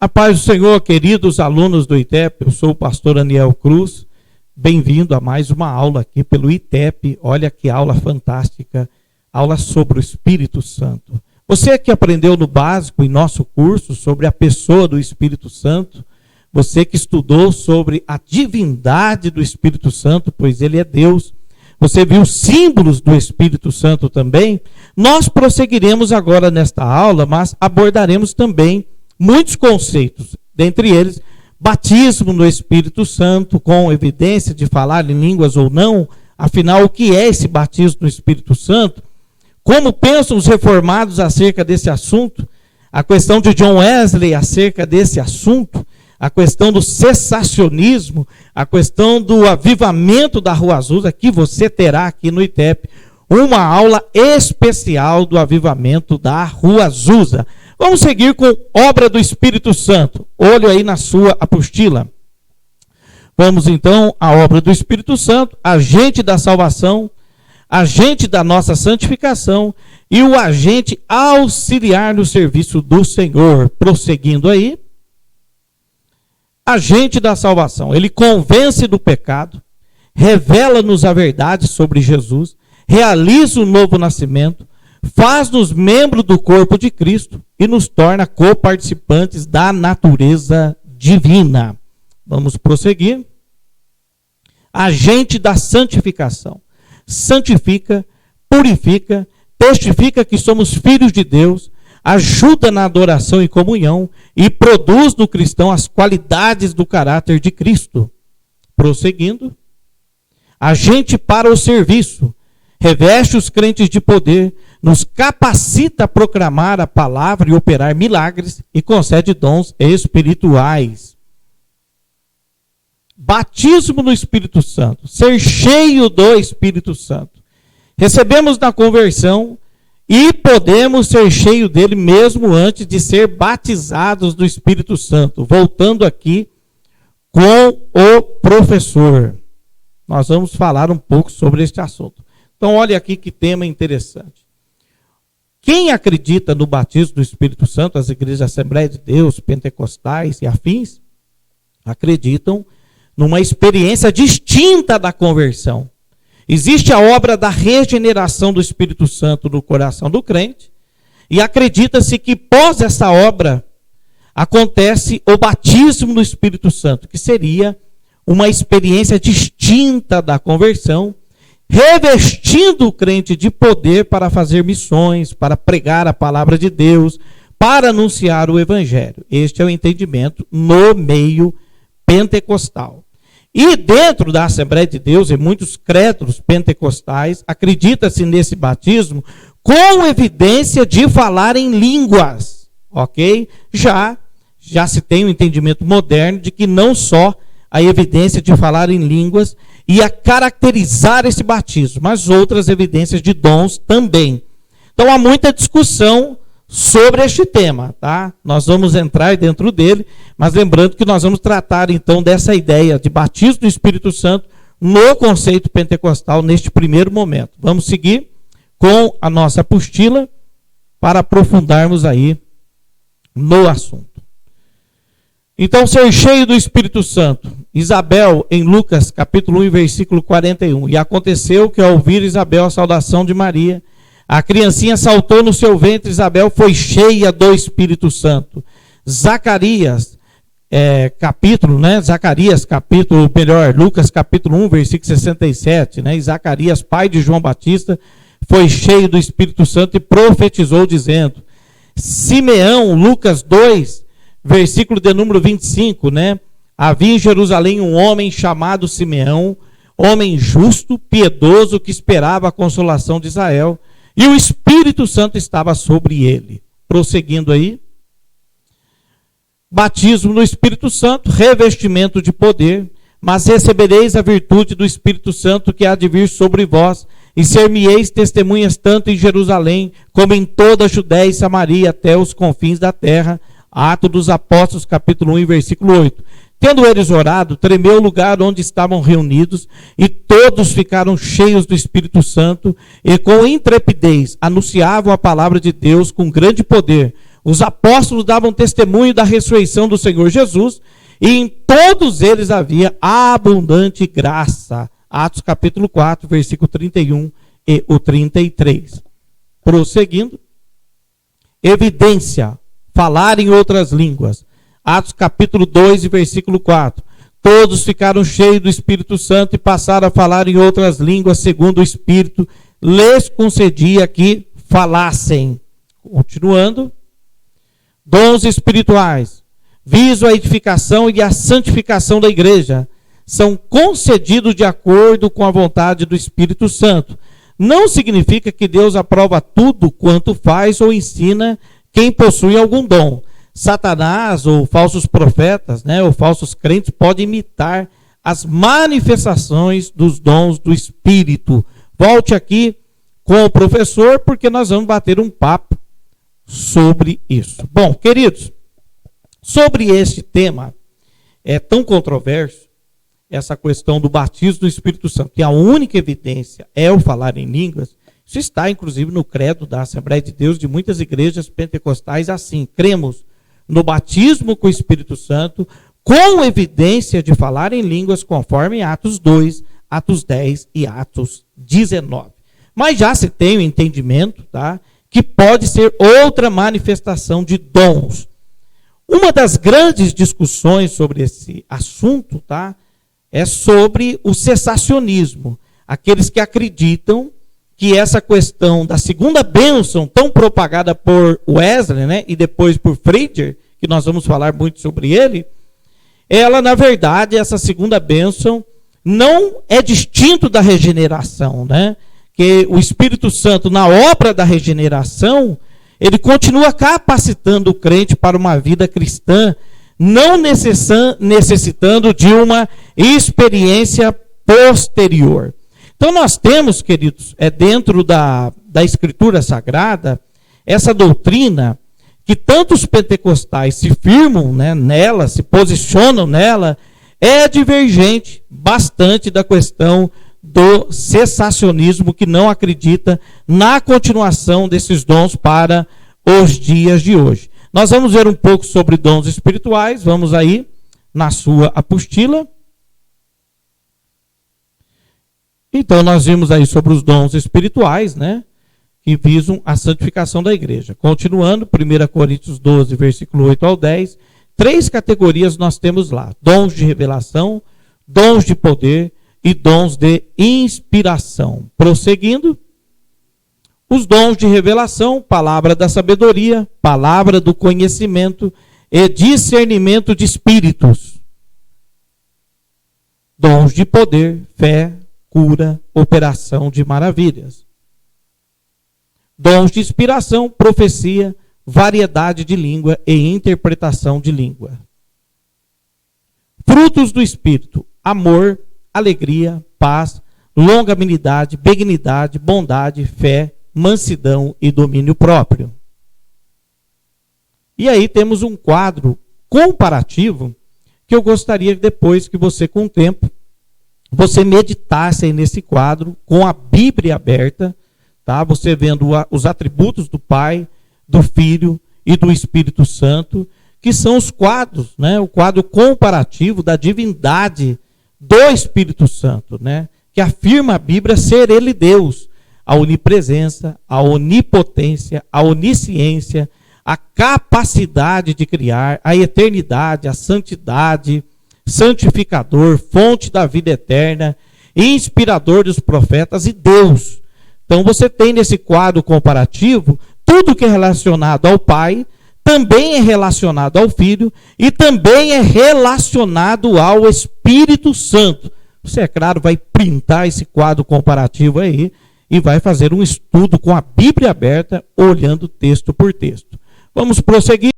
A paz do Senhor, queridos alunos do ITEP, eu sou o pastor Aniel Cruz, bem-vindo a mais uma aula aqui pelo ITEP. Olha que aula fantástica, aula sobre o Espírito Santo. Você que aprendeu no básico em nosso curso sobre a pessoa do Espírito Santo, você que estudou sobre a divindade do Espírito Santo, pois ele é Deus, você viu símbolos do Espírito Santo também, nós prosseguiremos agora nesta aula, mas abordaremos também muitos conceitos, dentre eles, batismo no Espírito Santo, com evidência de falar em línguas ou não. Afinal, o que é esse batismo no Espírito Santo? Como pensam os reformados acerca desse assunto? A questão de John Wesley acerca desse assunto, a questão do cessacionismo, a questão do avivamento da Rua Azusa, que você terá aqui no ITEP, uma aula especial do avivamento da Rua Azusa. Vamos seguir com obra do Espírito Santo. Olho aí na sua apostila. Vamos então à obra do Espírito Santo, agente da salvação, agente da nossa santificação e o agente auxiliar no serviço do Senhor. Prosseguindo aí. Agente da salvação. Ele convence do pecado, revela-nos a verdade sobre Jesus, realiza o novo nascimento, faz-nos membros do corpo de Cristo e nos torna coparticipantes da natureza divina. Vamos prosseguir. Agente da santificação. Santifica, purifica, testifica que somos filhos de Deus, ajuda na adoração e comunhão e produz no cristão as qualidades do caráter de Cristo. Prosseguindo. Agente para o serviço. Reveste os crentes de poder, nos capacita a proclamar a palavra e operar milagres e concede dons espirituais. Batismo no Espírito Santo, ser cheio do Espírito Santo. Recebemos na conversão e podemos ser cheios dele mesmo antes de ser batizados do Espírito Santo. Voltando aqui com o professor. Nós vamos falar um pouco sobre este assunto. Então, olha aqui que tema interessante. Quem acredita no batismo do Espírito Santo, as igrejas Assembleia de Deus, pentecostais e afins, acreditam numa experiência distinta da conversão. Existe a obra da regeneração do Espírito Santo no coração do crente, e acredita-se que pós essa obra acontece o batismo no Espírito Santo, que seria uma experiência distinta da conversão, revestindo o crente de poder para fazer missões, para pregar a palavra de Deus, para anunciar o evangelho. Este é o entendimento no meio pentecostal. E dentro da Assembleia de Deus, e muitos credos pentecostais, acredita-se nesse batismo com evidência de falar em línguas, ok? Já se tem um entendimento moderno de que não só a evidência de falar em línguas ia caracterizar esse batismo, mas outras evidências de dons também. Então há muita discussão sobre este tema, tá? Nós vamos entrar dentro dele, mas lembrando que nós vamos tratar então dessa ideia de batismo do Espírito Santo no conceito pentecostal neste primeiro momento. Vamos seguir com a nossa apostila para aprofundarmos aí no assunto. Então, ser cheio do Espírito Santo. Isabel, em Lucas, capítulo 1, versículo 41. E aconteceu que, ao ouvir Isabel a saudação de Maria, a criancinha saltou no seu ventre, Isabel foi cheia do Espírito Santo. Lucas, capítulo 1, versículo 67. Né? Zacarias, pai de João Batista, foi cheio do Espírito Santo e profetizou, dizendo. Simeão, Lucas 2, versículo de número 25, né? Havia em Jerusalém um homem chamado Simeão, homem justo, piedoso, que esperava a consolação de Israel, e o Espírito Santo estava sobre ele. Prosseguindo aí. Batismo no Espírito Santo, revestimento de poder, mas recebereis a virtude do Espírito Santo que há de vir sobre vós, e ser-me-eis testemunhas tanto em Jerusalém, como em toda a Judéia e Samaria, até os confins da terra. Atos dos Apóstolos, capítulo 1, versículo 8. Tendo eles orado, tremeu o lugar onde estavam reunidos, e todos ficaram cheios do Espírito Santo, e com intrepidez anunciavam a palavra de Deus com grande poder. Os apóstolos davam testemunho da ressurreição do Senhor Jesus, e em todos eles havia abundante graça. Atos capítulo 4, versículo 31 e o 33. Prosseguindo. Evidência, falar em outras línguas. Atos capítulo 2 e versículo 4. Todos ficaram cheios do Espírito Santo e passaram a falar em outras línguas, segundo o Espírito lhes concedia que falassem. Continuando. Dons espirituais, visam a edificação e a santificação da igreja, são concedidos de acordo com a vontade do Espírito Santo. Não significa que Deus aprova tudo quanto faz ou ensina quem possui algum dom. Satanás ou falsos profetas, ou falsos crentes podem imitar as manifestações dos dons do Espírito. Volte aqui com o professor, porque nós vamos bater um papo sobre isso. Bom, queridos, sobre este tema é tão controverso, essa questão do batismo do Espírito Santo, que a única evidência é o falar em línguas. Isso está inclusive no credo da Assembleia de Deus de muitas igrejas pentecostais, assim: cremos no batismo com o Espírito Santo, com evidência de falar em línguas, conforme Atos 2, Atos 10 e Atos 19. Mas já se tem o entendimento, tá, que pode ser outra manifestação de dons. Uma das grandes discussões sobre esse assunto, tá, é sobre o cessacionismo. Aqueles que acreditam que essa questão da segunda bênção, tão propagada por Wesley, e depois por Friedrich, que nós vamos falar muito sobre ele, ela, na verdade, essa segunda bênção não é distinto da regeneração, que o Espírito Santo, na obra da regeneração, ele continua capacitando o crente para uma vida cristã, não necessitando de uma experiência posterior. Então nós temos, queridos, dentro da Escritura Sagrada, essa doutrina que tantos pentecostais se firmam nela, se posicionam nela, é divergente bastante da questão do cessacionismo, que não acredita na continuação desses dons para os dias de hoje. Nós vamos ver um pouco sobre dons espirituais, vamos aí na sua apostila. Então nós vimos aí sobre os dons espirituais, que visam a santificação da igreja. Continuando, 1 Coríntios 12, versículo 8 ao 10, 3 categorias nós temos lá: dons de revelação, dons de poder e dons de inspiração. Prosseguindo, os dons de revelação: palavra da sabedoria, palavra do conhecimento e discernimento de espíritos. Dons de poder: fé, cura, operação de maravilhas. Dons de inspiração: profecia, variedade de língua e interpretação de língua. Frutos do Espírito: amor, alegria, paz, longanimidade, benignidade, bondade, fé, mansidão e domínio próprio. E aí temos um quadro comparativo que eu gostaria depois que você, com o tempo, você meditasse aí nesse quadro com a Bíblia aberta, tá? Você vendo os atributos do Pai, do Filho e do Espírito Santo, que são os quadros, o quadro comparativo da divindade do Espírito Santo, que afirma a Bíblia ser ele Deus, a onipresença, a onipotência, a onisciência, a capacidade de criar, a eternidade, a santidade, santificador, fonte da vida eterna, inspirador dos profetas e Deus. Então você tem nesse quadro comparativo tudo que é relacionado ao Pai, também é relacionado ao Filho e também é relacionado ao Espírito Santo. Você, é claro, vai printar esse quadro comparativo aí e vai fazer um estudo com a Bíblia aberta, olhando texto por texto. Vamos prosseguir.